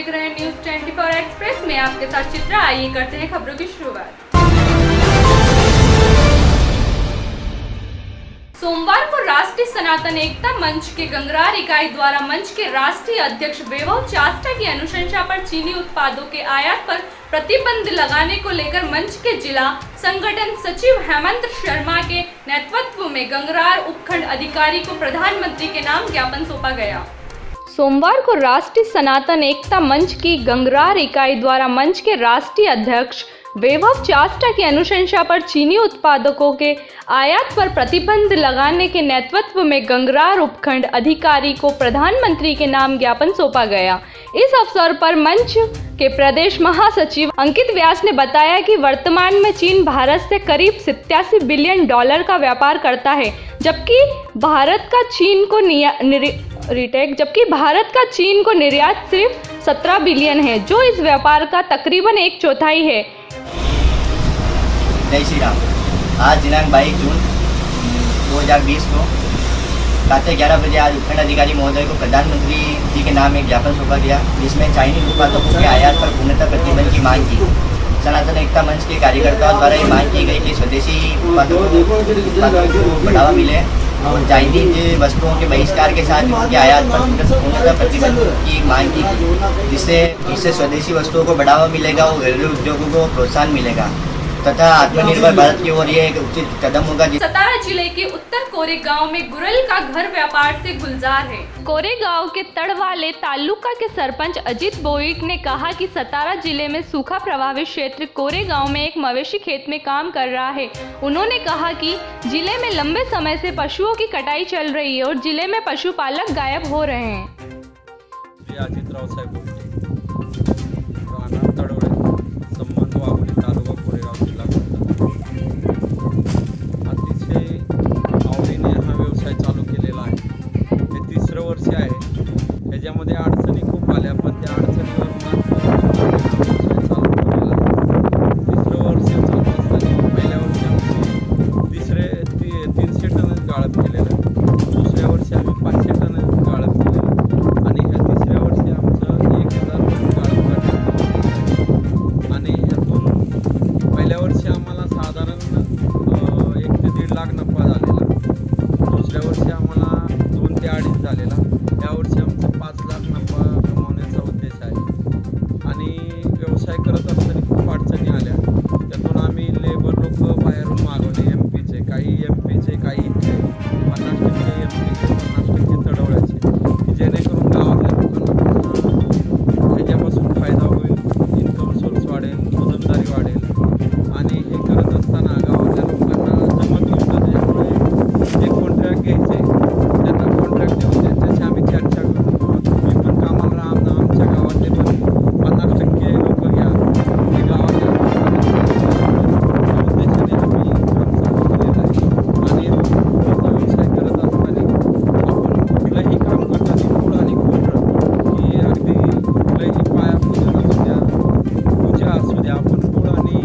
देख रहे हैं न्यूज 24 एक्सप्रेस में आपके साथ चित्रा। आइए करते हैं खबरों की शुरुआत। सोमवार को राष्ट्रीय सनातन एकता मंच के गंगरार इकाई द्वारा मंच के राष्ट्रीय अध्यक्ष वैभव चास्टा की अनुशंसा पर चीनी उत्पादों के आयात पर प्रतिबंध लगाने को लेकर मंच के जिला संगठन सचिव हेमंत शर्मा के नेतृत्व में गंगरार उपखंड अधिकारी को प्रधानमंत्री के नाम ज्ञापन सौंपा गया। सोमवार को राष्ट्रीय सनातन एकता मंच की गंगरार इकाई द्वारा मंच के राष्ट्रीय अध्यक्ष वैभव चास्टा की अनुशंसा पर चीनी उत्पादकों के आयात पर प्रतिबंध लगाने के नेतृत्व में गंगरार उपखंड अधिकारी को प्रधानमंत्री के नाम ज्ञापन सौंपा गया। इस अवसर पर मंच के प्रदेश महासचिव अंकित व्यास ने बताया कि वर्तमान में चीन भारत से करीब 87 बिलियन डॉलर का व्यापार करता है, जबकि भारत का चीन को निर्यात सिर्फ 17 बिलियन है, जो इस व्यापार का तकरीबन 1/4 है। जय श्री राम। आज दिनांक 22 जून 2020 को प्रातः 11 बजे आज उपखंड अधिकारी महोदय को प्रधानमंत्री जी के नाम एक ज्ञापन सौंपा गया, जिसमें चाइनीज उत्पादों के आयात पर पूर्णतः प्रतिबंध की मांग की। सनातन एकता मंच के कार्यकर्ताओं द्वारा ये मांग की गई कि स्वदेशी उत्पादों को बढ़ावा मिले और चाइनीज वस्तुओं के बहिष्कार के साथ उनके आयात पर पूर्णतः प्रतिबंध की मांग की, जिससे स्वदेशी वस्तुओं को बढ़ावा मिलेगा और घरेलू उद्योगों को प्रोत्साहन मिलेगा तथा आत्मनिर्भर भारत की ओर ये एक उचित कदम होगा। सतारा जिले के उत्तर कोरे गांव में गुरल का घर व्यापार से गुलजार है। कोरे गांव के तड़वाले तालुका के सरपंच अजीत बोईट ने कहा कि सतारा जिले में सूखा प्रभावित क्षेत्र कोरे गांव में एक मवेशी खेत में काम कर रहा है। उन्होंने कहा कि जिले में लंबे समय से पशुओं की कटाई चल रही है और जिले में पशुपालक गायब हो रहे हैं। त्याच्यामध्ये अडचणी खूप आल्या, पण त्या अडचणीवर तिसरं वर्ष चालू असताना पहिल्या वर्षी आम्ही 300 टन गाळप केलेलं, दुसऱ्या वर्षी आम्ही 500 टन गाळप केलेलं आणि ह्या तिसऱ्या वर्षी आमचं 1000 टन गाळप करण्यात आणि ह्यातून पहिल्या वर्षी आम्हाला साधारण 1 ते 1.5 लाख नफा झालेला, दुसऱ्या वर्षी आम्हाला 2 ते 2.5 झालेला, या वर्षी आमचा 5 लाख नफा कमवण्याचा उद्देश आहे। आणि व्यवसाय करत असताना खूप अडचणी आल्या, त्यातून आम्ही लेबर लोक बाहेरून मागवले, MP चे काही काही इथले 50% MP चे 50% तडवळ्याचे, जेणेकरून गावातल्या लोकांना ह्याच्यापासून फायदा होईल, इन्कम सोर्स वाढेल, रोजंदारी वाढेल आणि हे करत असताना गावातल्या लोकांना जमत नव्हतं, त्यामुळे जे कॉन्ट्रॅक्ट घ्यायचे त्यांना कॉन्ट्रॅक्ट देऊन त्यांच्याशी आम्ही चर्चा करू, तुम्ही पण कामाला राहा, आमच्या गावातले पण 50% लोक घ्या, हे गावातल्या उद्देशाने आम्ही काम चालवलेलं आहे। आणि व्यवसाय करत असताना आपण कुठलंही काम करताना फूळ आणि खोबरं की अगदी कुठलंही पायापूजन असू द्या, पूजा असू द्या, आपण फूळ आणि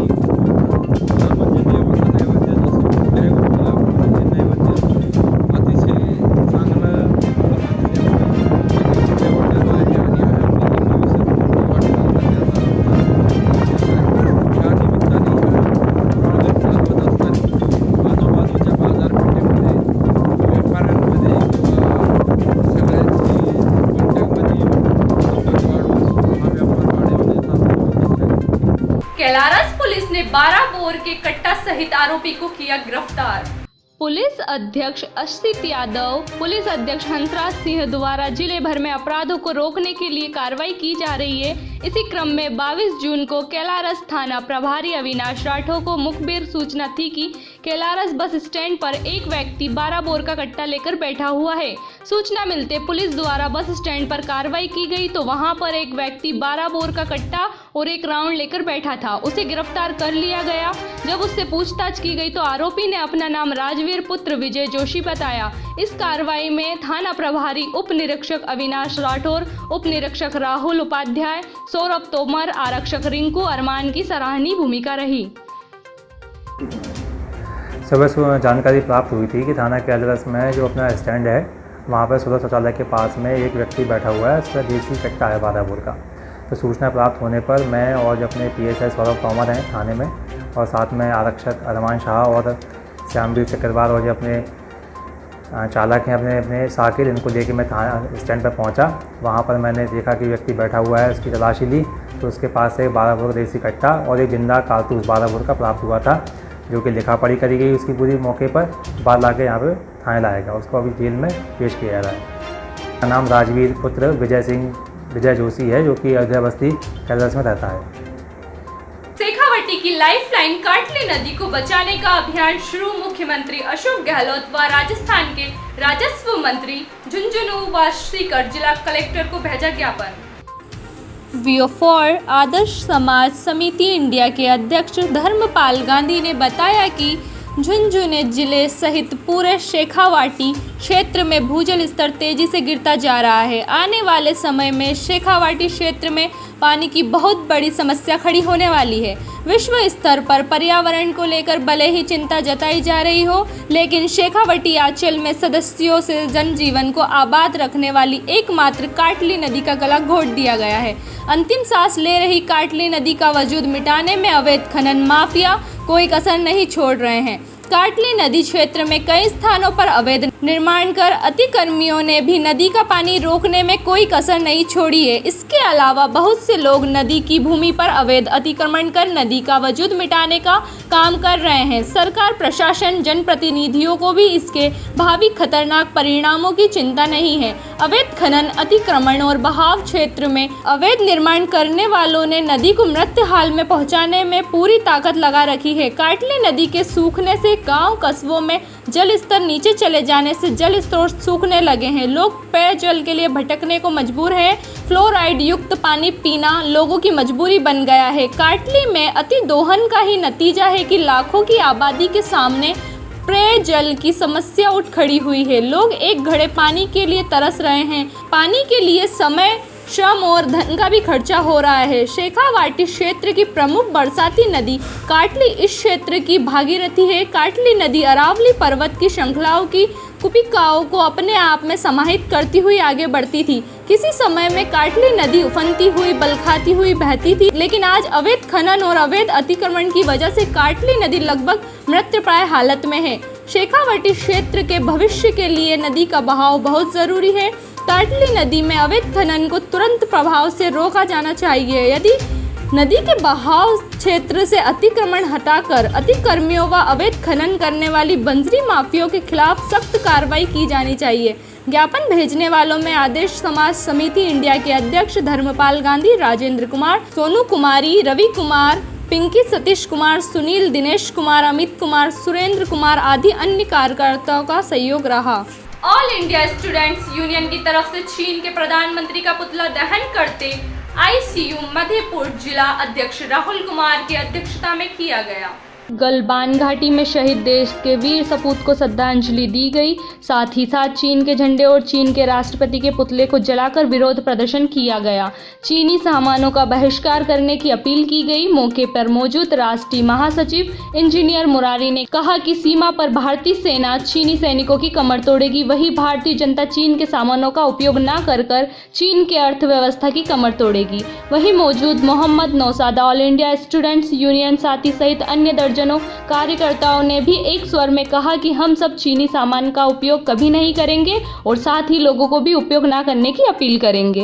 खोबरं म्हणजे देवाचा नैवेद्य असतो, कुठल्याही गोष्टीला आपण हे नैवेद्य असतो, अतिशय चांगलं कैलारस पुलिस ने 12 बोर के कट्टा सहित आरोपी को किया गिरफ्तार। पुलिस अध्यक्ष असित यादव, पुलिस अध्यक्ष हंसराज सिंह द्वारा जिले भर में अपराधों को रोकने के लिए कार्रवाई की जा रही है। इसी क्रम में 22 जून को कैलारस थाना प्रभारी अविनाश राठौर को मुखबिर सूचना थी कि कैलारस बस स्टैंड पर एक व्यक्ति 12 बोर का कट्टा लेकर बैठा हुआ है। सूचना मिलते पुलिस द्वारा बस स्टैंड पर कार्रवाई की गई तो वहां पर एक व्यक्ति 12 बोर का कट्टा और एक राउंड लेकर बैठा था, उसे गिरफ्तार कर लिया गया। जब उससे पूछताछ की गई तो आरोपी ने अपना नाम राजवीर पुत्र विजय जोशी बताया। इस कार्रवाई में थाना प्रभारी उप निरीक्षक अविनाश राठौर, उप निरीक्षक राहुल उपाध्याय, सौरभ तोमर, आरक्षक रिंकू अरमान की सराहनीय भूमिका रही। सुबह जानकारी प्राप्त हुई थी कि थाना कैलारस में जो अपना स्टैंड है वहाँ पर सुलह शौचालय के पास में एक व्यक्ति बैठा हुआ है, उसका देसी कट्टा है 12 बोर का। तो सूचना प्राप्त होने पर मैं और जो अपने PSI सौरभ तोमर हैं थाने में, और साथ में आरक्षक अरमान शाह और श्यामवीर चक्रवाल और जो अपने चालक हैं अपने साकिर, इनको लेके मैं थाना स्टैंड पर पहुंचा। वहां पर मैंने देखा कि व्यक्ति बैठा हुआ है, उसकी तलाशी ली तो उसके पास से 12 बोर देसी कट्टा और एक जिंदा कारतूस 12 बोर का प्राप्त हुआ था, जो कि लिखा पढ़ी करी गई उसकी पूरी मौके पर। बाद ला के यहाँ पर थाने लाया गया, उसको अभी जेल में पेश किया जा रहा है। उसका नाम राजवीर पुत्र विजय जोशी है, जो कि अयोध्या बस्ती कैलर्स में रहता है। शेखावटी की लाइफलाइन काटली नदी को बचाने का अभियान शुरू। मुख्यमंत्री अशोक गहलोत व राजस्थान के राजस्व मंत्री झुंझुनू वासीकर जिला कलेक्टर को भेजा ज्ञापन। VO4 आदर्श समाज समिति इंडिया के अध्यक्ष धर्मपाल गांधी ने बताया कि झुंझुनू जिले सहित पूरे शेखावाटी क्षेत्र में भूजल स्तर तेजी से गिरता जा रहा है। आने वाले समय में शेखावाटी क्षेत्र में पानी की बहुत बड़ी समस्या खड़ी होने वाली है। विश्व स्तर पर पर्यावरण को लेकर भले ही चिंता जताई जा रही हो, लेकिन शेखावटी अंचल में सदस्यों से जनजीवन को आबाद रखने वाली एकमात्र काटली नदी का गला घोट दिया गया है। अंतिम सांस ले रही काटली नदी का वजूद मिटाने में अवैध खनन माफिया कोई कसर नहीं छोड़ रहे हैं। काटली नदी क्षेत्र में कई स्थानों पर अवैध निर्माण कर अतिक्रमियों ने भी नदी का पानी रोकने में कोई कसर नहीं छोड़ी है। इसके अलावा बहुत से लोग नदी की भूमि पर अवैध अतिक्रमण कर नदी का वजूद मिटाने का काम कर रहे हैं। सरकार, प्रशासन, जनप्रतिनिधियों को भी इसके भावी खतरनाक परिणामों की चिंता नहीं है। अवैध खनन, अतिक्रमण और बहाव क्षेत्र में अवैध निर्माण करने वालों ने नदी को मृत्यु हाल में पहुंचाने में पूरी ताकत लगा रखी है। काटली नदी के सूखने से गांव कस्बों में जल स्तर नीचे चले जाने से जल स्रोत सूखने लगे हैं। लोग पेयजल के लिए भटकने को मजबूर हैं। फ्लोराइड युक्त पानी पीना लोगों की मजबूरी बन गया है। काटली में अति दोहन का ही नतीजा है कि लाखों की आबादी के सामने पेयजल की समस्या उठ खड़ी हुई है। लोग एक घड़े पानी के लिए तरस रहे हैं। पानी के लिए समय, श्रम और धन का भी खर्चा हो रहा है। शेखावाटी क्षेत्र की प्रमुख बरसाती नदी काटली इस क्षेत्र की भागीरथी है। काटली नदी अरावली पर्वत की श्रृंखलाओं की कुपिकाओं को अपने आप में समाहित करती हुई आगे बढ़ती थी। किसी समय में काटली नदी उफनती हुई, बलखाती हुई बहती थी, लेकिन आज अवैध खनन और अवैध अतिक्रमण की वजह से काटली नदी लगभग मृत्युप्राय हालत में है। शेखावाटी क्षेत्र के भविष्य के लिए नदी का बहाव बहुत जरूरी है। काटली नदी में अवैध खनन को तुरंत प्रभाव से रोका जाना चाहिए। यदि नदी के बहाव क्षेत्र से अतिक्रमण हटाकर अतिक्रमियों व अवैध खनन करने वाली बंजरी माफियों के खिलाफ सख्त कार्रवाई की जानी चाहिए। ज्ञापन भेजने वालों में आदर्श समाज समिति इंडिया के अध्यक्ष धर्मपाल गांधी, राजेंद्र कुमार, सोनू कुमारी, रवि कुमार, पिंकी, सतीश कुमार, सुनील, दिनेश कुमार, अमित कुमार, सुरेंद्र कुमार आदि अन्य कार्यकर्ताओं का सहयोग रहा। ऑल इंडिया स्टूडेंट्स यूनियन की तरफ से चीन के प्रधानमंत्री का पुतला दहन करते ICU मधेपुर जिला अध्यक्ष राहुल कुमार की अध्यक्षता में किया गया। गलवान घाटी में शहीद देश के वीर सपूत को श्रद्धांजलि दी गई। साथ ही साथ चीन के झंडे और चीन के राष्ट्रपति के पुतले को जलाकर विरोध प्रदर्शन किया गया। चीनी सामानों का बहिष्कार करने की अपील की गई। मौके पर मौजूद राष्ट्रीय महासचिव इंजीनियर मुरारी ने कहा कि सीमा पर भारतीय सेना चीनी सैनिकों की कमर तोड़ेगी, वही भारतीय जनता चीन के सामानों का उपयोग न कर चीन के अर्थव्यवस्था की कमर तोड़ेगी। वही मौजूद Mohammad Nausada, all India students union साथी सहित अन्य जनों कार्यकर्ताओं ने भी एक स्वर में कहा कि हम सब चीनी सामान का उपयोग कभी नहीं करेंगे और साथ ही लोगों को भी उपयोग ना करने की अपील करेंगे।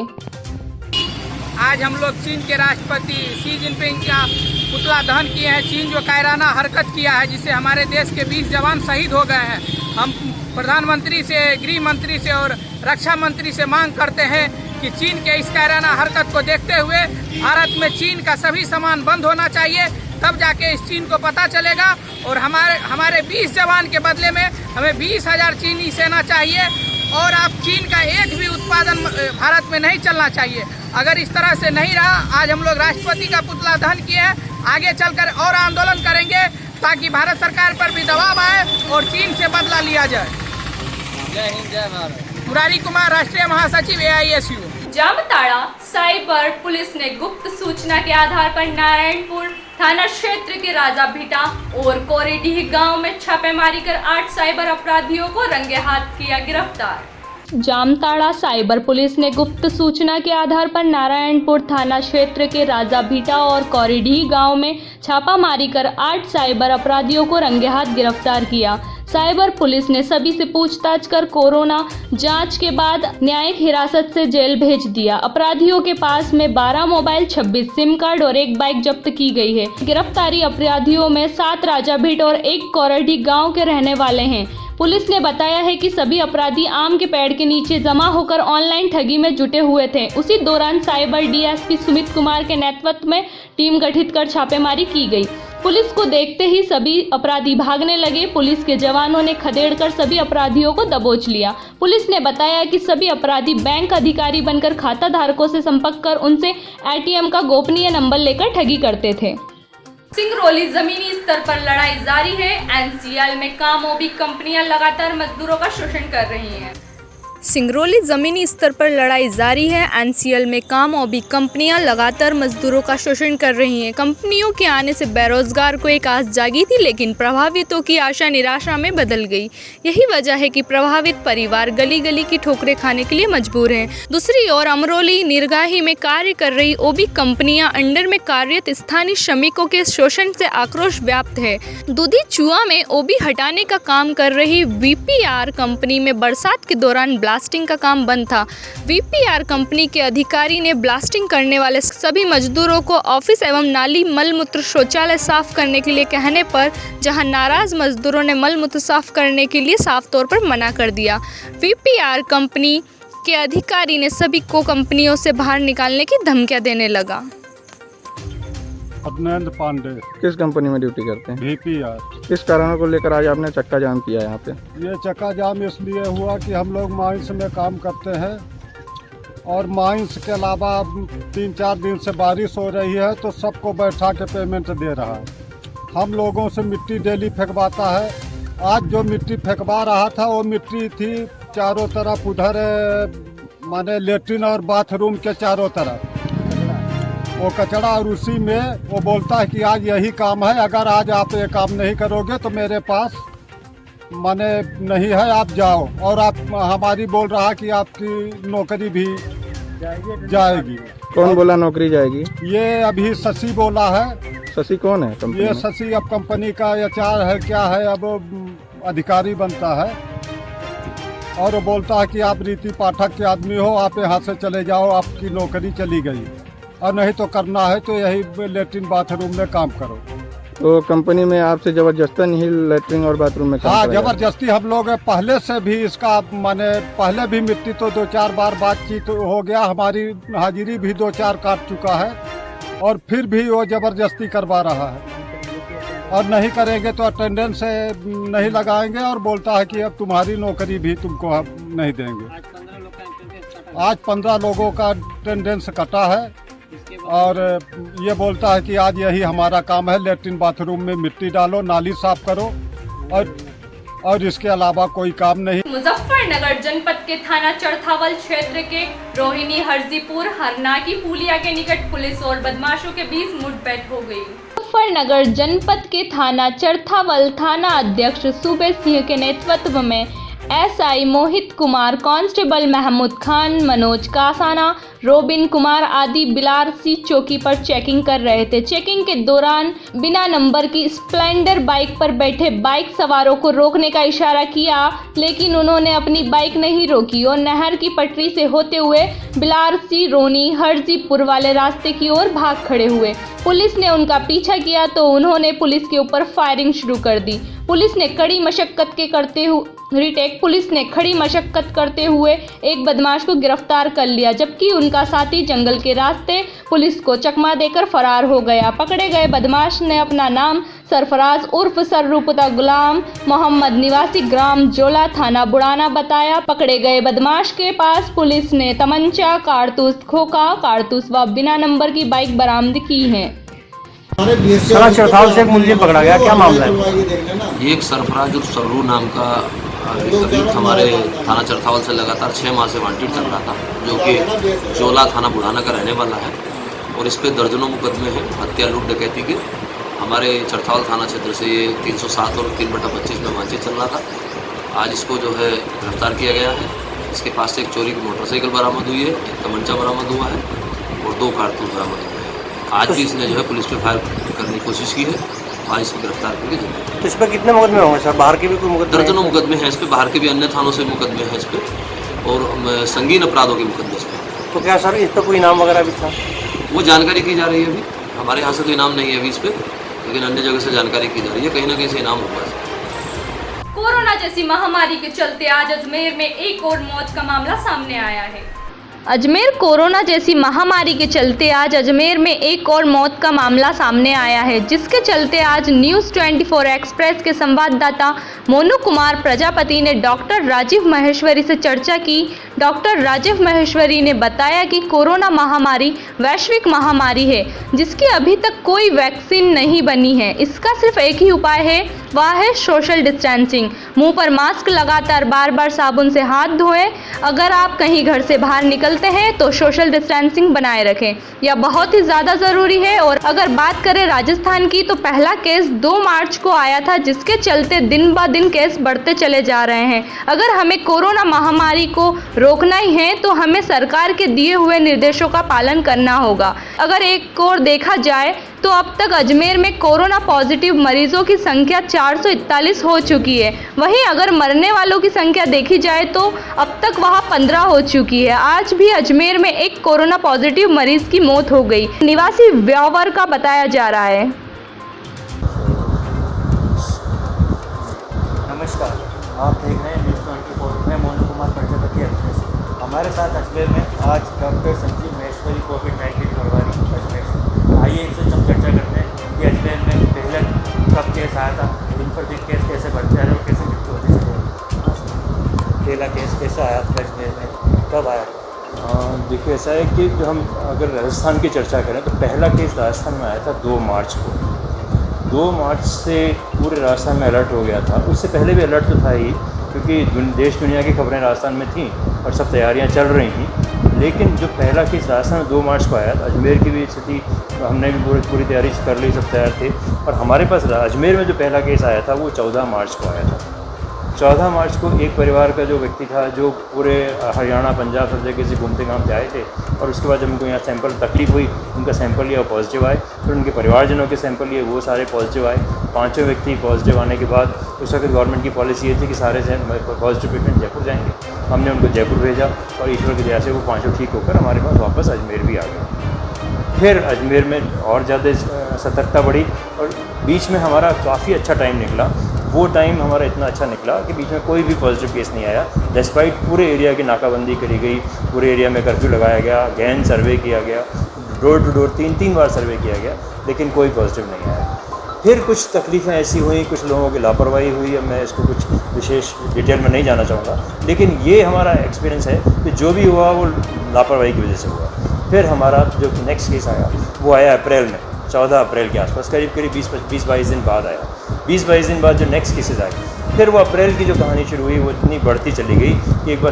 आज हम लोग चीन के राष्ट्रपति शी जिनपिंग का पुतला दहन किए हैं। चीन जो कायराना हरकत किया है, जिससे हमारे देश के 20 जवान शहीद हो गए हैं। हम प्रधानमंत्री से, गृह मंत्री से और रक्षा मंत्री से मांग करते हैं कि चीन के इस कायराना हरकत को देखते हुए भारत में चीन का सभी सामान बंद होना चाहिए, तब जाके इस चीन को पता चलेगा और हमारे 20 जवान के बदले में हमें 20,000 चीनी सेना चाहिए और आप चीन का एक भी उत्पादन भारत में नहीं चलना चाहिए। अगर इस तरह से नहीं रहा, आज हम लोग राष्ट्रपति का पुतला दहन किए हैं, आगे चलकर और आंदोलन करेंगे ताकि भारत सरकार पर भी दबाव आए और चीन से बदला लिया जाए। जय हिंद, जय भारत। मुरारी कुमार, राष्ट्रीय महासचिव AISU। जामताड़ा साइबर पुलिस ने गुप्त सूचना के आधार पर नारायणपुर थाना क्षेत्र के राजा भिटा और कोरेडीह गांव में छापेमारी कर 8 साइबर अपराधियों को रंगे हाथ किया गिरफ्तार। जामताड़ा साइबर पुलिस ने गुप्त सूचना के आधार पर नारायणपुर थाना क्षेत्र के राजा भीटा और कौरीडीह गांव में छापामारी कर 8 साइबर अपराधियों को रंगे हाथ गिरफ्तार किया। साइबर पुलिस ने सभी से पूछताछ कर कोरोना जांच के बाद न्यायिक हिरासत से जेल भेज दिया। अपराधियों के पास में 12 मोबाइल, 26 सिम कार्ड और 1 बाइक जब्त की गई है। गिरफ्तारी अपराधियों में 7 राजा भीट और 1 कौरीडीह गांव के रहने वाले हैं। पुलिस ने बताया है कि सभी अपराधी आम के पेड़ के नीचे जमा होकर ऑनलाइन ठगी में जुटे हुए थे। उसी दौरान साइबर डीएसपी सुमित कुमार के नेतृत्व में टीम गठित कर छापेमारी की गई। पुलिस को देखते ही सभी अपराधी भागने लगे। पुलिस के जवानों ने खदेड़कर सभी अपराधियों को दबोच लिया। पुलिस ने बताया कि सभी अपराधी बैंक अधिकारी बनकर खाता धारकों से संपर्क कर उनसे एटीएम का गोपनीय नंबर लेकर ठगी करते थे। सिंगरौली जमीनी स्तर पर लड़ाई जारी है। एनसीएल में कामोबी कंपनियां लगातार मजदूरों का शोषण कर रही हैं। सिंगरौली जमीनी स्तर पर लड़ाई जारी है। एनसीएल में कामोबी कंपनियां लगातार मजदूरों का शोषण कर रही हैं। कंपनियों के आने से बेरोजगार को एक आस जागी थी, लेकिन प्रभावितों की आशा निराशा में बदल गई। यही वजह है कि प्रभावित परिवार गली गली की ठोकरें खाने के लिए मजबूर हैं। दूसरी ओर अमरोली निरगाही में कार्य कर रही ओबी कंपनियां अंडर में कार्यरत स्थानीय श्रमिकों के शोषण से आक्रोश व्याप्त है। दूधी चुआ में ओबी हटाने का काम कर रही वीपीआर कंपनी में बरसात के दौरान ब्लास्टिंग का काम बंद था। वीपीआर कंपनी के अधिकारी ने ब्लास्टिंग करने वाले सभी मजदूरों को ऑफिस एवं नाली मलमूत्र शौचालय साफ करने के लिए कहने पर जहां नाराज मजदूरों ने मलमूत्र साफ करने के लिए साफ तौर पर मना कर दिया। वीपीआर कंपनी के अधिकारी ने सभी को कंपनियों से बाहर निकालने की धमकियां देने लगा। अभिनंद पांडे किस कंपनी में ड्यूटी करते हैं? वीपीआर। किस कारणों को लेकर आज आपने चक्का जाम किया यहाँ पे? ये चक्का जाम इसलिए हुआ कि हम लोग माइंस में काम करते हैं और माइंस के अलावा 3-4 दिन से बारिश हो रही है तो सबको बैठा के पेमेंट दे रहा है। हम लोगों से मिट्टी डेली फेंकवाता है। आज जो मिट्टी फेंकवा रहा था वो मिट्टी थी चारों तरफ, उधर माने लेटरिन और बाथरूम के चारों तरफ वो कचरा, और उसी में वो बोलता है कि आज यही काम है, अगर आज आप ये काम नहीं करोगे तो मेरे पास माने नहीं है, आप जाओ। और आप हमारी बोल रहा कि आपकी नौकरी भी जाएगी। कौन बोला नौकरी जाएगी? ये अभी शशि बोला है। शशि कौन है कंपनी ये में? शशि अब कंपनी का एचआर है क्या है, अब अधिकारी बनता है। और वो बोलता है कि आप रीति पाठक के आदमी हो, आप यहाँ से चले जाओ, आपकी नौकरी चली गई, और नहीं तो करना है तो यही लेटरिन बाथरूम में काम करो। तो कंपनी में आपसे जबरदस्ती ही लेटरिन और बाथरूम में काम हाँ, कराया? जबरदस्ती। हम लोग पहले से भी इसका माने पहले भी मिट्टी तो 2-4 बार बातचीत हो गया, हमारी हाजिरी भी 2-4 काट चुका है, और फिर भी वो जबरदस्ती करवा रहा है। और नहीं करेंगे तो अटेंडेंस नहीं लगाएंगे, और बोलता है कि अब तुम्हारी नौकरी भी तुमको हम नहीं देंगे। आज 15 लोगों का अटेंडेंस कटा है, और ये बोलता है कि आज यही हमारा काम है, लेटरिन बाथरूम में मिट्टी डालो, नाली साफ करो, और इसके अलावा कोई काम नहीं। मुजफ्फरनगर जनपद के थाना चरथावल क्षेत्र के रोहिणी हरजीपुर हरनाकी पुलिया के निकट पुलिस और बदमाशों के बीच मुठभेड़ हो गई। मुजफ्फरनगर जनपद के थाना चरथावल थाना अध्यक्ष सूबे सिंह के नेतृत्व में SI Mohit Kumar, constable Mahmood Khan, Manoj कासाना, robin Kumar आदि बिलारसी चौकी पर चेकिंग कर रहे थे। चेकिंग के दौरान बिना नंबर की स्प्लेंडर बाइक पर बैठे बाइक सवारों को रोकने का इशारा किया, लेकिन उन्होंने अपनी बाइक नहीं रोकी और नहर की पटरी से होते हुए बिलारसी रोनी हरजीपुर वाले रास्ते की ओर भाग खड़े हुए। पुलिस ने उनका पीछा किया तो उन्होंने पुलिस के ऊपर फायरिंग शुरू कर दी। पुलिस ने खड़ी मशक्कत करते हुए एक बदमाश को गिरफ्तार कर लिया, जबकि उनका साथी जंगल के रास्ते पुलिस को चकमा देकर फरार हो गया। पकड़े गए बदमाश ने अपना नाम सरफराज उर्फ सर्रुपुता गुलाम मोहम्मद निवासी ग्राम जोला थाना बुढ़ाना बताया। पकड़े गए बदमाश के पास पुलिस ने तमंचा, कारतूस, खोखा कारतूस व बिना नंबर की बाइक बरामद की है। थाना चरथावल से एक मुलजिम पकड़ा गया, क्या मामला है? ये एक सरफराज उर्फ सर्रू नाम का अभियुक्त हमारे थाना चरथावल से लगातार 6 माह से वांटेड चल रहा था, जो कि चोला थाना बुढ़ाना का रहने वाला है, और इस पर दर्जनों मुकदमे हैं हत्या, लूट, डकैती के। हमारे चरथावल थाना क्षेत्र से ये 307 और 3/25 में वांछित चल रहा था। आज इसको जो है गिरफ्तार किया गया है, इसके पास से एक चोरी की मोटरसाइकिल बरामद हुई है, एक तमंचा बरामद हुआ है और 2 कारतूस बरामद हुए हैं। आज भी इसने जो है पुलिस पे फायर करने की कोशिश की है, आज इसको गिरफ्तार करके जेल। तो इस पर कितने मुकदमे होंगे सर? बाहर के भी कोई मुकदमे? दर्जनों मुकदमे हैं इस पे, बाहर के भी अन्य थानों से मुकदमे हैं इस पे और संगीन अपराधों के मुकदमे इस पे। तो क्या सर इस पर कोई इनाम वगैरह भी था? वो जानकारी की जा रही है अभी, हमारे यहाँ से तो इनाम नहीं है अभी इस पर, लेकिन अन्य जगह से जानकारी की जा रही है, कहीं ना कहीं से इनाम होगा। कोरोना जैसी महामारी के चलते आज अजमेर में एक और मौत का मामला सामने आया है। अजमेर कोरोना जैसी महामारी के चलते आज अजमेर में एक और मौत का मामला सामने आया है, जिसके चलते आज न्यूज़ 24 एक्सप्रेस के संवाददाता मोनू कुमार प्रजापति ने डॉक्टर राजीव माहेश्वरी से चर्चा की। डॉक्टर राजीव माहेश्वरी ने बताया कि कोरोना महामारी वैश्विक महामारी है, जिसकी अभी तक कोई वैक्सीन नहीं बनी है। इसका सिर्फ एक ही उपाय है, वह है सोशल डिस्टेंसिंग। मुंह पर मास्क लगातार बार बार साबुन से हाथ धोएं। अगर आप कहीं घर से बाहर निकलते हैं तो सोशल डिस्टेंसिंग बनाए रखें, यह बहुत ही ज़्यादा ज़रूरी है। और अगर बात करें राजस्थान की, तो पहला केस 2 मार्च को आया था, जिसके चलते दिन ब दिन केस बढ़ते चले जा रहे हैं। अगर हमें कोरोना महामारी को रोकना ही है तो हमें सरकार के दिए हुए निर्देशों का पालन करना होगा। अगर एक और देखा जाए तो अब तक अजमेर में कोरोना पॉजिटिव मरीजों की संख्या 441 हो चुकी है। वहीं अगर मरने वालों की संख्या देखी जाए तो अब तक वह 15 हो चुकी है। आज भी अजमेर में एक कोरोना पॉजिटिव मरीज की मौत हो गई, निवासी व्यावर का बताया जा रहा है। नमस्कार, आप देख रहे हैं न्यूज़ 24। मैं मोनू कुमार प्रजापति अजमेर से। हमारे साथ अजमेर में आज डॉक्टर संजीव माहेश्वरी कोविड-19 प्रभारी अजमेर से। आइए इनसे हम चर्चा करते हैं कि अजमेर में पहले कब केस आया था, दिन पर दिन केस कैसे बढ़ते हैं और कैसे मृत्यु होती है। पहला केस कैसे आया था अजमेर में, कब आया? देखिए ऐसा है कि जो हम अगर राजस्थान की चर्चा करें तो पहला केस राजस्थान में आया था 2 मार्च को। 2 मार्च से पूरे राजस्थान में अलर्ट हो गया था। उससे पहले भी अलर्ट तो था ही, क्योंकि देश दुनिया की खबरें राजस्थान में थीं और सब तैयारियां चल रही थी। लेकिन जो पहला केस राजस्थान में 2 मार्च को आया था, अजमेर की भी स्थिति हमने भी पूरी तैयारी कर ली, सब तैयार थे। और हमारे पास अजमेर में जो पहला केस आया था वो 14 मार्च को आया था। 14 मार्च को एक परिवार का जो व्यक्ति था, जो पूरे हरियाणा पंजाब सब जगह से घूमते घामते आए थे, और उसके बाद जब उनको यहाँ सैंपल तकलीफ हुई, उनका सैंपल लिया, पॉजिटिव आए। फिर उनके परिवारजनों के सैंपल लिए, वो सारे पॉजिटिव आए। 5 व्यक्ति पॉजिटिव आने के बाद उस वक्त गवर्नमेंट की पॉलिसी ये थी कि सारे पॉजिटिव पेशेंट जयपुर जाएंगे। हमने उनको जयपुर भेजा और ईश्वर की दया से वो 5 ठीक होकर हमारे पास वापस अजमेर भी आ गए। फिर अजमेर में और ज़्यादा सतर्कता बढ़ी और बीच में हमारा काफ़ी अच्छा टाइम निकला। वो टाइम हमारा इतना अच्छा निकला कि बीच में कोई भी पॉजिटिव केस नहीं आया, डिस्पाइट पूरे एरिया की नाकाबंदी करी गई, पूरे एरिया में कर्फ्यू लगाया गया, गहन सर्वे किया गया, डोर टू डोर 3 बार सर्वे किया गया, लेकिन कोई पॉजिटिव नहीं आया। फिर कुछ तकलीफ़ें ऐसी हुई, कुछ लोगों की लापरवाही हुई। अब मैं इसको कुछ विशेष डिटेल में नहीं जाना चाहूँगा, लेकिन ये हमारा एक्सपीरियंस है कि जो भी हुआ वो लापरवाही की वजह से हुआ। फिर हमारा जो नेक्स्ट केस आया वो आया अप्रैल में, 14 अप्रैल के आसपास, करीब 20-22 दिन बाद आया। 20-22 दिन बाद जो नेक्स्ट केसेस आए, फिर वो अप्रैल की जो कहानी शुरू हुई वो इतनी बढ़ती चली गई कि एक बार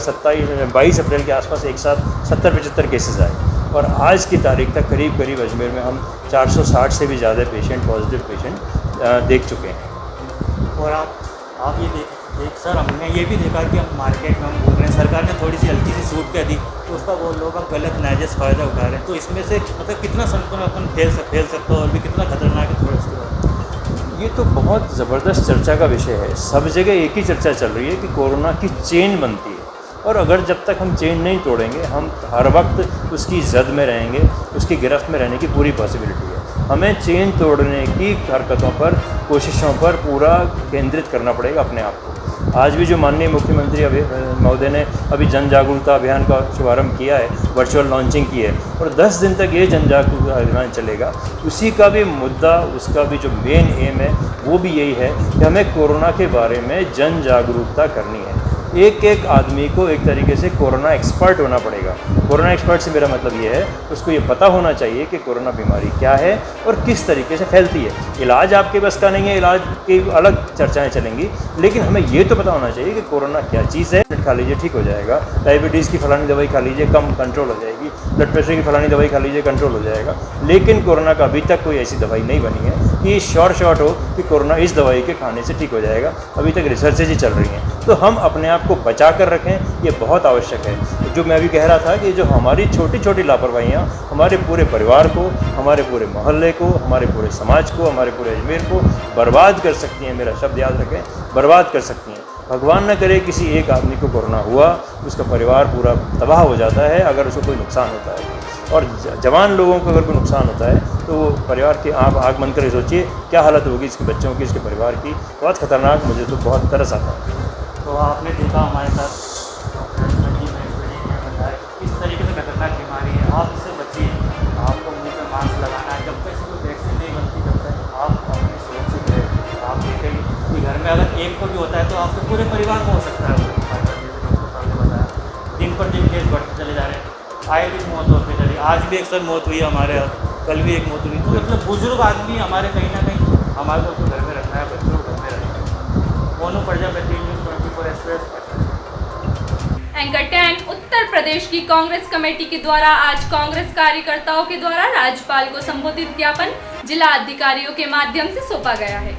22 अप्रैल के आसपास एक साथ 70-75 केसेस आए। और आज की तारीख तक करीब अजमेर में हम 460 से भी ज़्यादा पेशेंट, पॉजिटिव पेशेंट देख चुके हैं। और आप ये देख सर, हमने ये भी देखा कि हम मार्केट में हम घूम रहे हैं, सरकार ने थोड़ी सी हल्की सी छूट कर दी, तो उसका वो लोग अब गलत नाजायज़ फ़ायदा उठा रहे हैं। तो इसमें से मतलब कितना संक्रमण अपन फैल सकता है और भी कितना खतरनाक है, थोड़ा इसके ये तो बहुत ज़बरदस्त चर्चा का विषय है। सब जगह एक ही चर्चा चल रही है कि कोरोना की चेन बनती है, और अगर जब तक हम चेन नहीं तोड़ेंगे, हम हर वक्त उसकी जद में रहेंगे, उसकी गिरफ्त में रहने की पूरी पॉसिबिलिटी है। हमें चेन तोड़ने की हरकतों पर, कोशिशों पर पूरा केंद्रित करना पड़ेगा अपने आप को। आज भी जो माननीय मुख्यमंत्री महोदय ने अभी जन जागरूकता अभियान का शुभारंभ किया है, वर्चुअल लॉन्चिंग की है, और 10 दिन तक ये जन जागरूकता अभियान चलेगा। उसी का भी मुद्दा, उसका भी जो मेन एम है वो भी यही है कि हमें कोरोना के बारे में जन जागरूकता करनी है। एक आदमी को एक तरीके से कोरोना एक्सपर्ट होना पड़ेगा। कोरोना एक्सपर्ट से मेरा मतलब ये है, उसको ये पता होना चाहिए कि कोरोना बीमारी क्या है और किस तरीके से फैलती है। इलाज आपके बस का नहीं है, इलाज की अलग चर्चाएं चलेंगी, लेकिन हमें ये तो पता होना चाहिए कि कोरोना क्या चीज़ है। खा लीजिए ठीक हो जाएगा, डायबिटीज़ की फलानी दवाई खा लीजिए कम कंट्रोल हो जाएगी, ब्लड प्रेशर की फलानी दवाई खा लीजिए कंट्रोल हो जाएगा। लेकिन कोरोना का अभी तक कोई ऐसी दवाई नहीं बनी है कि शॉर्ट हो कि कोरोना इस दवाई के खाने से ठीक हो जाएगा। अभी तक रिसर्चेज ही चल रही हैं। तो हम अपने आप को बचा कर रखें, ये बहुत आवश्यक है। जो मैं अभी कह रहा था कि जो हमारी छोटी छोटी लापरवाहियाँ हमारे पूरे परिवार को, हमारे पूरे मोहल्ले को, हमारे पूरे समाज को, हमारे पूरे अजमेर को बर्बाद कर सकती हैं, मेरा शब्द याद रखें, बर्बाद कर सकती हैं। भगवान न करे किसी एक आदमी को कोरोना हुआ, उसका परिवार पूरा तबाह हो जाता है अगर उसको कोई नुकसान होता है, और जवान लोगों को अगर कोई नुकसान होता है तो वो परिवार के आप आँख बंद कर सोचिए क्या हालत होगी इसके बच्चों की, इसके परिवार की। बहुत ख़तरनाक, मुझे तो बहुत तरस आता है। तो आपने देखा हमारे साथ इस तरीके से खतरनाक बीमारी है, आप इससे बचिए। आपको मुंह पे मास्क लगाना है, जब तक इसको वैक्सीन नहीं बनती तब तक आप अपने सुरक्षित रहे। आप देखेंगे कि घर में अगर एक को भी होता है तो आपके पूरे परिवार को हो सकता है। डॉक्टर साहब ने बताया दिन पर दिन केस बढ़ते चले जा रहे हैं, आए दिन मौत होती चली। आज भी अक्सर मौत हुई हमारे यहाँ, कल भी एक मौत हुई। तो मतलब बुजुर्ग आदमी हमारे कहीं ना कहीं हमारे को घर में रखना है, बच्चों को घर में रखना है। Monu Prajapati news 24 express. Anchor 10 Uttar Pradesh की कांग्रेस कमेटी के द्वारा आज कांग्रेस कार्यकर्ताओं के द्वारा राज्यपाल को संबोधित ज्ञापन जिला अधिकारियों के माध्यम से सौंपा गया है।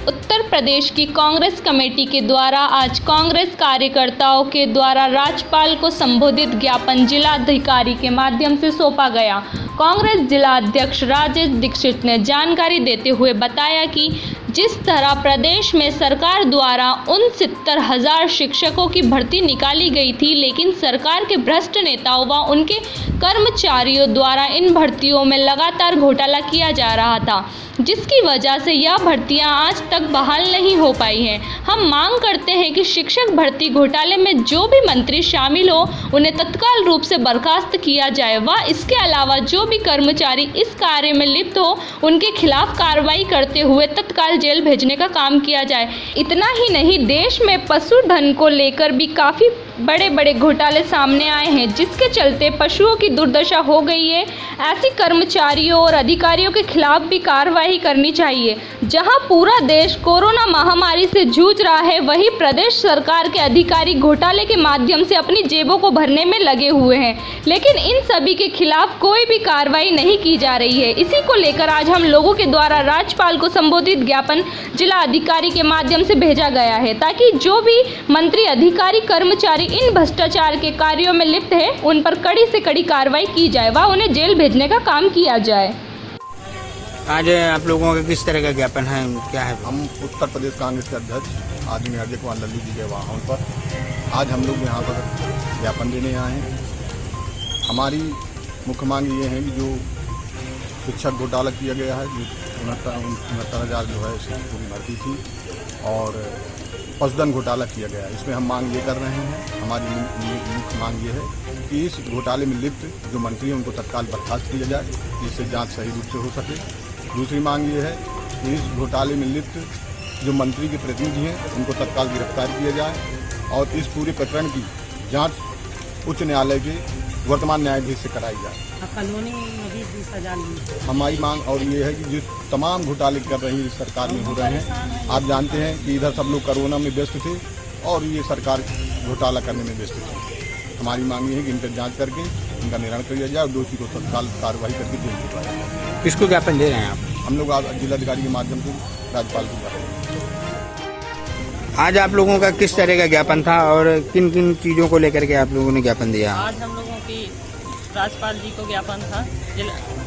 उत्तर प्रदेश की कांग्रेस कमेटी के द्वारा आज कांग्रेस कार्यकर्ताओं के द्वारा राज्यपाल को संबोधित ज्ञापन जिलाधिकारी के माध्यम से सौंपा गया। कांग्रेस जिला अध्यक्ष राजेश दीक्षित ने जानकारी देते हुए बताया कि जिस तरह प्रदेश में सरकार द्वारा 69,000 शिक्षकों की भर्ती निकाली गई थी, लेकिन सरकार के भ्रष्ट नेताओं व उनके कर्मचारियों द्वारा इन भर्तियों में लगातार घोटाला किया जा रहा था, जिसकी वजह से यह भर्तियां आज तक बहाल नहीं हो पाई हैं। हम मांग करते हैं कि शिक्षक भर्ती घोटाले में जो भी मंत्री शामिल हो उन्हें तत्काल रूप से बर्खास्त किया जाए व इसके अलावा जो भी कर्मचारी इस कार्य में लिप्त हो उनके खिलाफ कार्रवाई करते हुए तत्काल जेल भेजने का काम किया जाए। इतना ही नहीं, देश में पशुधन को लेकर भी काफ़ी बड़े बड़े घोटाले सामने आए हैं, जिसके चलते पशुओं की दुर्दशा हो गई है। ऐसे कर्मचारियों और अधिकारियों के खिलाफ भी कार्रवाई करनी चाहिए। जहां पूरा देश कोरोना महामारी से जूझ रहा है, वहीं प्रदेश सरकार के अधिकारी घोटाले के माध्यम से अपनी जेबों को भरने में लगे हुए हैं, लेकिन इन सभी के खिलाफ कोई भी कार्रवाई नहीं की जा रही है। इसी को लेकर आज हम लोगों के द्वारा राज्यपाल को संबोधित ज्ञापन जिला अधिकारी के माध्यम से भेजा गया है, ताकि जो भी मंत्री, अधिकारी, कर्मचारी इन भ्रष्टाचार के कार्यों में लिप्त है उन पर कड़ी से कड़ी कार्रवाई की जाए व उन्हें जेल भेजने का काम किया जाए। आज आप लोगों का किस तरह का ज्ञापन है, क्या है? हम उत्तर प्रदेश कांग्रेस के अध्यक्ष आदरणीय अजय कुमार लल्लू जी के वाहन पर आज हम लोग यहाँ पर ज्ञापन देने आए हैं। हमारी मुख्य मांग ये है कि जो शिक्षक घोटाला किया गया है, जो 69,000 जो है शिक्षकों की भर्ती थी, और पशुधन घोटाला किया गया है, इसमें हम मांग ये कर रहे हैं। हमारी मुख्य मांग ये है कि इस घोटाले में लिप्त जो मंत्री हैं उनको तत्काल बर्खास्त किया जाए, जिससे जांच सही रूप से हो सके। दूसरी मांग ये है कि इस घोटाले में लिप्त जो मंत्री के प्रतिनिधि हैं उनको तत्काल गिरफ्तार किया जाए और इस पूरे प्रकरण की जांच उच्च न्यायालय के वर्तमान न्यायाधीश से कराई जाए। हमारी मांग और ये है कि जिस तमाम घोटाले कर रही है सरकार में हो रहे हैं, आप जानते हैं कि इधर सब लोग कोरोना में व्यस्त थे और ये सरकार घोटाला करने में व्यस्त थी। हमारी मांग ये है कि इनका जांच करके इनका निवारण किया जाए और दोषी को तत्काल कार्रवाई करके जेल भिजवाया जाए। किसको ज्ञापन दे रहे हैं आप? हम लोग आज जिलाधिकारी के माध्यम से राज्यपाल को कर रहे हैं। आज आप लोगों का किस तरह का ज्ञापन था और किन किन चीज़ों को लेकर के आप लोगों ने ज्ञापन दिया? आज हम लोगों की राज्यपाल जी को ज्ञापन था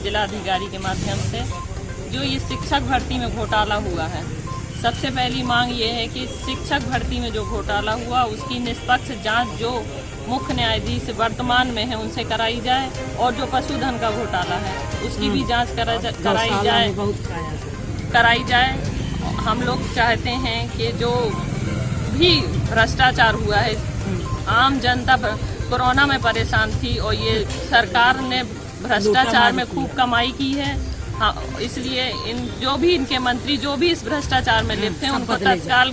जिलाधिकारी के माध्यम से, जो ये शिक्षक भर्ती में घोटाला हुआ है। सबसे पहली मांग ये है कि शिक्षक भर्ती में जो घोटाला हुआ उसकी निष्पक्ष जांच जो मुख्य न्यायाधीश वर्तमान में है उनसे कराई जाए, और जो पशुधन का घोटाला है उसकी भी जांच कराई जाए। हम लोग चाहते हैं कि जो भी भ्रष्टाचार हुआ है, आम जनता कोरोना में परेशान थी और ये सरकार ने भ्रष्टाचार में खूब कमाई की है। हाँ, इसलिए इन जो भी इनके मंत्री जो भी इस भ्रष्टाचार में लिप्त हैं उनको तत्काल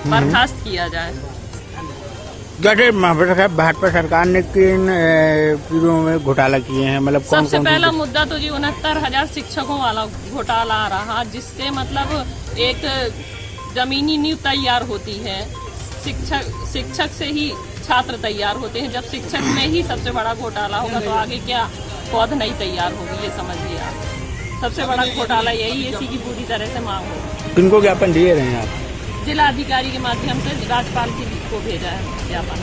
बर्खास्त किया जाए। भाजपा सरकार ने किन चीजों में घोटाला किए हैं, मतलब सबसे पहला मुद्दा तो जी 69,000 शिक्षकों वाला घोटाला आ रहा, जिससे मतलब एक जमीनी नींव तैयार होती है। शिक्षक से ही छात्र तैयार होते हैं। जब शिक्षक में ही सबसे बड़ा घोटाला होगा तो आगे क्या पौध नहीं तैयार होगी, ये समझिए आप। सबसे बड़ा घोटाला यही है, इसी की पूरी तरह से मांग होगी। किनको ज्ञापन दिए रहे हैं आप? जिलाधिकारी के माध्यम से राज्यपाल जी को भेजा है ज्ञापन।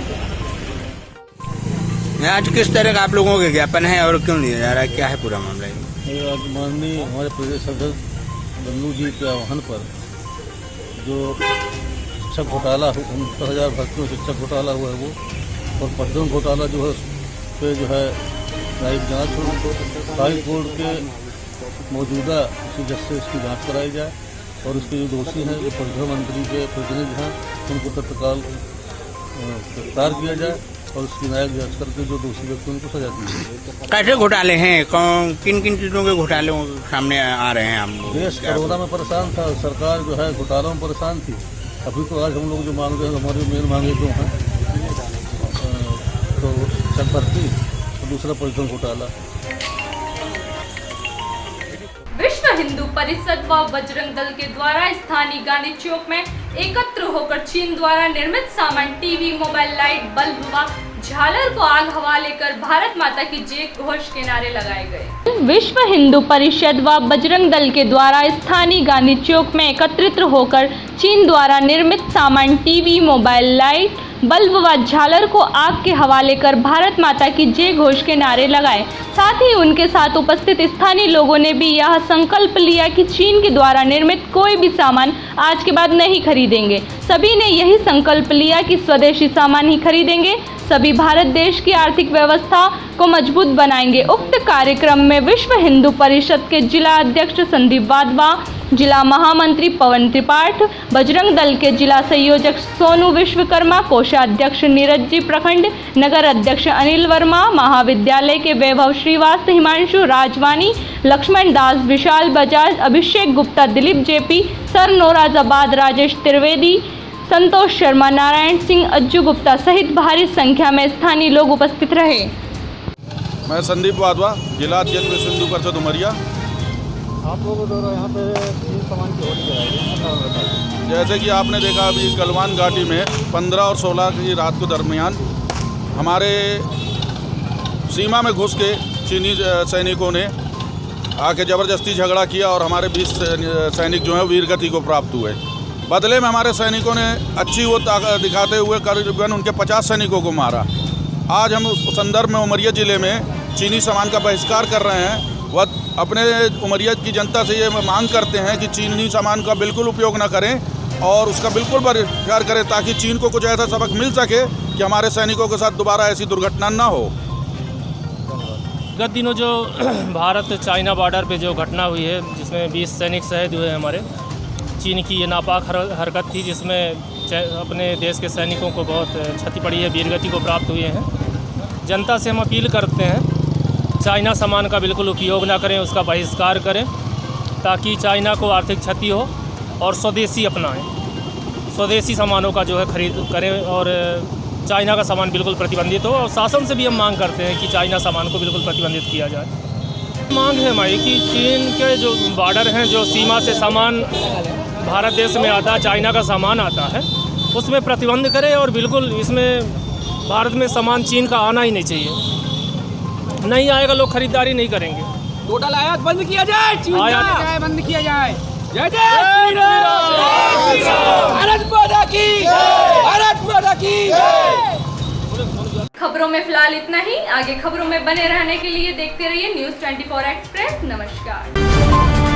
आज किस तरह का आप लोगों के ज्ञापन है और क्यों दिया जा रहा है, क्या है पूरा मामला? आज माननीय हमारे प्रदेश अध्यक्ष बन्नू जी के आह्वान पर जो शिक्षक घोटाला 69,000 भर्तियों शिक्षक घोटाला हुआ है वो, और पटवन घोटाला जो है पे जो है न्यायिक जाँच हो, हाई कोर्ट के मौजूदा जज से इसकी जाँच कराई जाए और उसके जो दोषी हैं, जो परिवहन मंत्री के प्रतिनिधि हैं, उनको तत्काल गिरफ्तार किया जाए और उसकी न्यायिक जाँच करके जो दोषी व्यक्ति उनको सजा दी जाए। कैसे घोटाले हैं, किन किन चीज़ों के घोटाले सामने आ रहे हैं? हम लोग देश कोरोना में परेशान था, सरकार जो है घोटालों में परेशान थी। अभी तो आज हम लोग जो मांग रहे हैं, हमारी मेन मांगे जो हैं तो शिक्षक भर्ती और दूसरा परिवहन घोटाला। विश्व हिंदू परिषद व बजरंग दल के द्वारा स्थानीय गांधी चौक में एकत्र होकर चीन द्वारा निर्मित सामान टीवी, मोबाइल लाइट, बल्ब व झालर को आग हवाले कर भारत माता की जय घोष के नारे लगाए गए। विश्व हिंदू परिषद व बजरंग दल के द्वारा स्थानीय गांधी चौक में एकत्रित होकर चीन द्वारा निर्मित सामान टीवी, मोबाइल लाइट, बल्ब व झालर को आग के हवाले कर भारत माता की जय घोष के नारे लगाए। साथ ही उनके साथ उपस्थित स्थानीय लोगों ने भी यह संकल्प लिया कि चीन के द्वारा निर्मित कोई भी सामान आज के बाद नहीं खरीदेंगे। सभी ने यही संकल्प लिया कि स्वदेशी सामान ही खरीदेंगे, सभी भारत देश की आर्थिक व्यवस्था को मजबूत बनाएंगे। उक्त कार्यक्रम में विश्व हिंदू परिषद के जिला अध्यक्ष संदीप वाधवा, जिला महामंत्री पवन त्रिपाठी, बजरंग दल के जिला संयोजक सोनू विश्वकर्मा, कोषाध्यक्ष नीरज जी प्रखंड, नगर अध्यक्ष अनिल वर्मा, महाविद्यालय के वैभव श्रीवास्तव, हिमांशु राजवानी, लक्ष्मण दास, विशाल बजाज, अभिषेक गुप्ता, दिलीप जेपी, सर नौराजाबाद, राजेश त्रिवेदी, संतोष शर्मा, नारायण सिंह, अज्जू गुप्ता सहित भारी संख्या में स्थानीय लोग उपस्थित रहे। मैं संदीप वाधवा, जिला अध्यक्ष विश्व हिंदू परिषद उमरिया। आप लोगों द्वारा यहाँ पे सामान की होली कराई, जैसे कि आपने देखा अभी गलवान घाटी में 15 और 16 की रात के दरमियान हमारे सीमा में घुस के चीनी सैनिकों ने आके ज़बरदस्ती झगड़ा किया और हमारे 20 सैनिक जो हैं वीरगति को प्राप्त हुए। बदले में हमारे सैनिकों ने अच्छी वो ताकत दिखाते हुए करीबन उनके 50 सैनिकों को मारा। आज हम उस संदर्भ में उमरिया ज़िले में चीनी सामान का बहिष्कार कर रहे हैं। वह अपने उमरिया की जनता से ये मांग करते हैं कि चीनी सामान का बिल्कुल उपयोग न करें और उसका बिल्कुल बहिष्कार करें, ताकि चीन को कुछ ऐसा सबक मिल सके कि हमारे सैनिकों के साथ दोबारा ऐसी दुर्घटना ना हो। गत दिनों जो भारत चाइना बॉर्डर पे जो घटना हुई है, जिसमें 20 सैनिक शहीद हुए हमारे, चीन की ये नापाक हरकत थी, जिसमें अपने देश के सैनिकों को बहुत क्षति पड़ी है, वीरगति को प्राप्त हुए हैं। जनता से हम अपील करते हैं चाइना सामान का बिल्कुल उपयोग ना करें, उसका बहिष्कार करें, ताकि चाइना को आर्थिक क्षति हो और स्वदेशी अपनाएं, स्वदेशी सामानों का जो है खरीद करें और चाइना का सामान बिल्कुल प्रतिबंधित हो। और शासन से भी हम मांग करते हैं कि चाइना सामान को बिल्कुल प्रतिबंधित किया जाए। मांग है हमारी कि चीन के जो बॉर्डर हैं, जो सीमा से सामान भारत देश में आता है, चाइना का सामान आता है, उसमें प्रतिबंध करें और बिल्कुल इसमें भारत में सामान चीन का आना ही नहीं चाहिए। नहीं आएगा, लोग खरीदारी नहीं करेंगे। टोटल आयात बंद किया जाए, चीन का आयात बंद किया जाए। जय जय श्री राम, भारत माता की, भारत माता की। खबरों में फिलहाल इतना ही। आगे खबरों में बने रहने के लिए देखते रहिए न्यूज़ 24 एक्सप्रेस। नमस्कार।